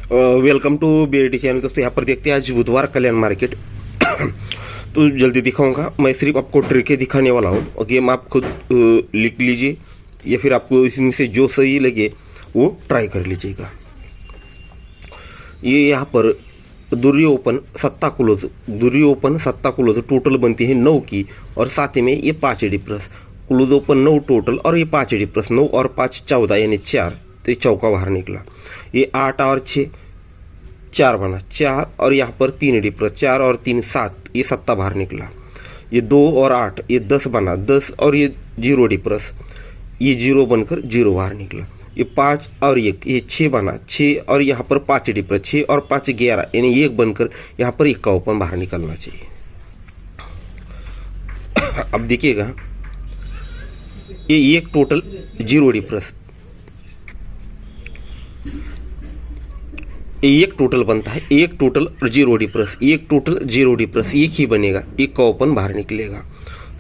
Welcome to BIT channel. दोस्तों यहाँ पर देखते हैं आज बुधवार कल्याण मार्केट। तो जल्दी दिखाऊंगा, मैं सिर्फ आपको ट्रिकें दिखाने वाला हूँ और गेम आप खुद लिख लीजिए या फिर आपको इसमें से जो सही लगे वो ट्राई कर लीजिएगा। ये यहाँ पर दूरी ओपन सत्ता क्लोज टोटल बनती है 9 की और साथ में ये 5 add plus close open 9 total और ये 5 एडी प्लस 9 और 5 14 यानी 4, तो ये चौका बाहर निकला। ये 8 और 6 4 बना 4 और यहाँ पर 3 एडी प्लस 4 और 3 7, ये सत्ता बाहर निकला। ये 2 और 8 ये 10 बना 10 और ये 0 एडी प्लस, ये 0 बनकर 0 बाहर निकला। ये 5 और 1 ये 6 बना 6 और यहाँ पर 5 एडी प्लस 6 और 5 11 यानी 1 बनकर यहाँ पर 1 का ओपन बाहर निकलना चाहिए। अब देखिएगा ये 1 टोटल 0 एडी प्लस, एक टोटल बनता है 1 total 0 D plus 1 total 0 D plus 1 ही बनेगा, 1 का ओपन बाहर निकलेगा।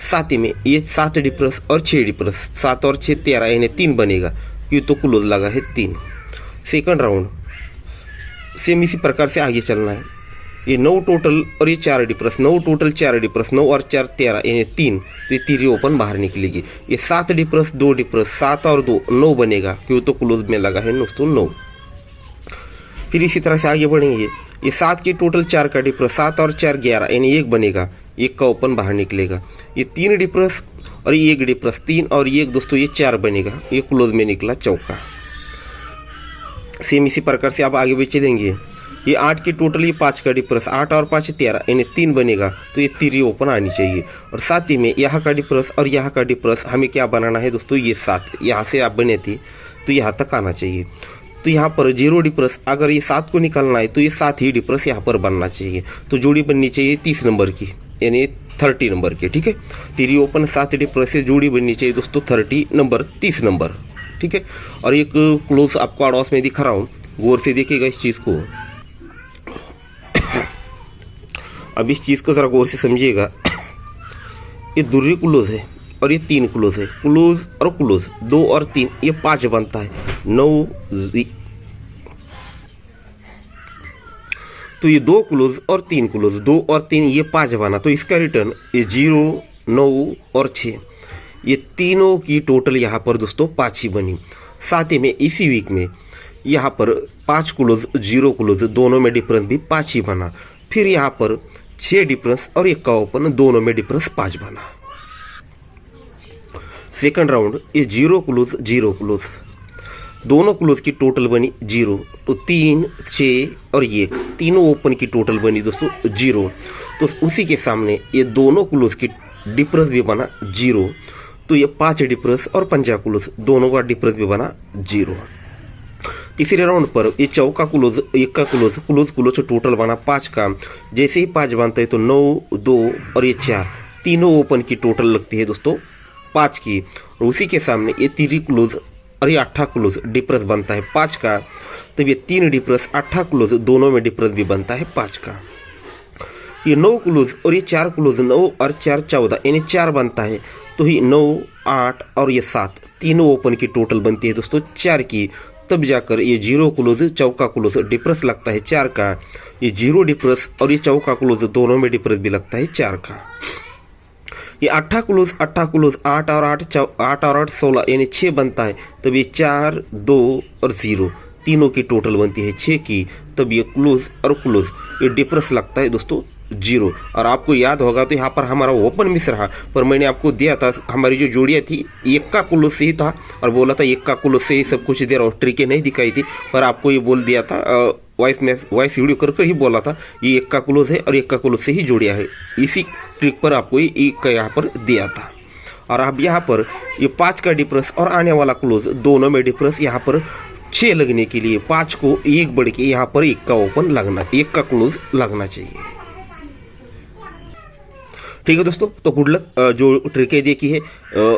साथ में ये 7 डी प्लस और 6 डी प्लस 7 और 6 13 यानी 3 बनेगा, ये तो क्लोज लगा है 3। सेकंड राउंड सेम इसी प्रकार से आगे चलना है। ये 9 टोटल और ये 4 D plus 9 total 4 D plus 9 और 4 13 यानी 3, तो ये 3 ओपन बाहर निकलेगी। ये 7 डी प्लस 2 डी प्लस 7 और 2 9 बनेगा, क्यों तो क्लोज में लगा है दोस्तों 9। फिर इसी तरह से आगे बढ़ेंगे। ये 7 की टोटल 4 का डी प्लस 7 और 4 11 यानी 1 बनेगा, 1 का ओपन बाहर निकलेगा। ये 3 डी प्लस और ये 1 डी प्लस 3 और 1 दोस्तों ये 4 बनेगा, ये क्लोज में निकला चौका। सेम इसी प्रकार से आप आगे भी चलेंगे। ये 8 की टोटल ये 5 का डी प्लस 8 और 5 13 यानी 3 बनेगा, तो ये 3 ओपन आनी चाहिए। और साथ ही में यहाँ का डी प्लस और यहाँ का डी प्लस हमें क्या बनाना है दोस्तों, ये 7 यहाँ से आप बने थे तो यहाँ तक आना चाहिए। तो यहाँ पर 0 डी प्लस अगर ये 7 को निकालना है तो ये 7 ही डी प्लस यहाँ पर बनना चाहिए। तो जोड़ी बननी चाहिए 30 नंबर की यानी 30 नंबर की, ठीक है। 3 ओपन 7 डी प्लस से जोड़ी बननी चाहिए दोस्तों 30 नंबर 30 नंबर, ठीक है। और एक क्लोज आपको अड़ोस में दिखा रहा हूँ, गौर से देखिएगा इस चीज़ को। अब इस चीज़ को ज़रा गौर से समझिएगा। ये दूरी क्लोज है और ये 3 क्लोज है, क्लोज और क्लोज 2 और 3 ये 5 बनता है 9, तो ये 2 क्लोज और 3 क्लोज 2 और 3 ये 5 बना, तो इसका रिटर्न ये 0 9 और 6 ये तीनों की टोटल यहाँ पर दोस्तों 5 ही बनी। साथ ही में इसी वीक में यहाँ पर 5 क्लोज 0 क्लोज दोनों में डिफरेंस भी 5 ही बना। फिर यहाँ पर 6 डिफरेंस और 1 का ओपन दोनों में डिफरेंस 5 बना। सेकंड राउंड ये 0 क्लोज दोनों क्लोज की टोटल बनी 0, तो 3 6 और 1 तीनों ओपन की टोटल बनी दोस्तों 0। तो उसी के सामने ये दोनों क्लोज की डिफरेंस भी बना 0, तो ये 5 डिफरेंस और 5 क्लोज दोनों का डिफरेंस भी बना 0। तीसरे राउंड पर ये चौका क्लोज 1 का क्लोज टोटल बना 5 का। जैसे ही 5 बनता है तो 9 2 और ये 4 तीनों ओपन की टोटल लगती है दोस्तों 5 की। और उसी के सामने ये 3 क्लोज और ये 8 क्लोज डिफरेंस बनता है 5 का, तो ये 3 डिफरेंस 8 क्लोज दोनों में डिफरेंस भी बनता है 5 का। ये 9 क्लोज और ये 4 क्लोज 9 और 4 14 यानी 4 बनता है, तो ही 9 8 और ये 7 तीनों ओपन की टोटल बनती है दोस्तों 4 की। तब जाकर ये 0 क्लोज चौका क्लोज डिफरेंस लगता है 4 का। ये 0 डिफरेंस और ये चौका क्लोज दोनों में डिफरेंस भी लगता है 4 का। ये 8 क्लोज 8 और 8 16 यानी 6 बनता है, तब ये 4 2 और 0 तीनों की टोटल बनती है 6 की। तब ये क्लोज और क्लोज ये डिफरेंस लगता है दोस्तों 0। और आपको याद होगा तो यहाँ पर हमारा ओपन मिस रहा, पर मैंने आपको दिया था हमारी जो जोड़ियाँ थी 1 का क्लोज से ही था और बोला था 1 का क्लोज से ही सब कुछ दे रहा हूँ, ट्रिकें नहीं दिखाई थी, पर आपको ये बोल दिया था वॉइस वीडियो कर ही बोला था ये 1 का क्लोज है और 1 का क्लोज से ही जोड़िया है। इसी ट्रिक पर आपको ये 1 का यहाँ पर दिया था। और अब यहाँ पर ये 5 का डिफरेंस और आने वाला क्लोज दोनों में डिफरेंस यहाँ पर 6 लगने के लिए 5 को 1 बढ़ के यहाँ पर 1 का ओपन लगना 1 का क्लोज लगना चाहिए, ठीक है दोस्तों। तो गुड लक। जो ट्रिकें देखी है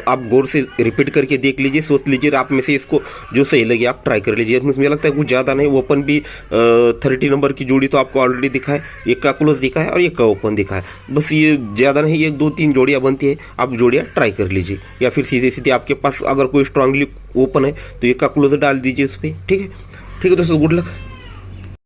आप गौर से रिपीट करके देख लीजिए, सोच लीजिए, आप में से इसको जो सही लगे आप ट्राई कर लीजिए। मुझे लगता है कुछ ज़्यादा नहीं, ओपन भी 30 नंबर की जोड़ी तो आपको ऑलरेडी दिखा है, 1 का क्लोज दिखा है और 1 का ओपन दिखा है, बस ये ज़्यादा नहीं, 1 2 3 जोड़ियाँ बनती है, आप जोड़ियाँ ट्राई कर लीजिए। या फिर सीधे सीधे आपके पास अगर कोई स्ट्रांगली ओपन है तो 1 का क्लोज डाल दीजिए उस पर, ठीक है दोस्तों। Good luck.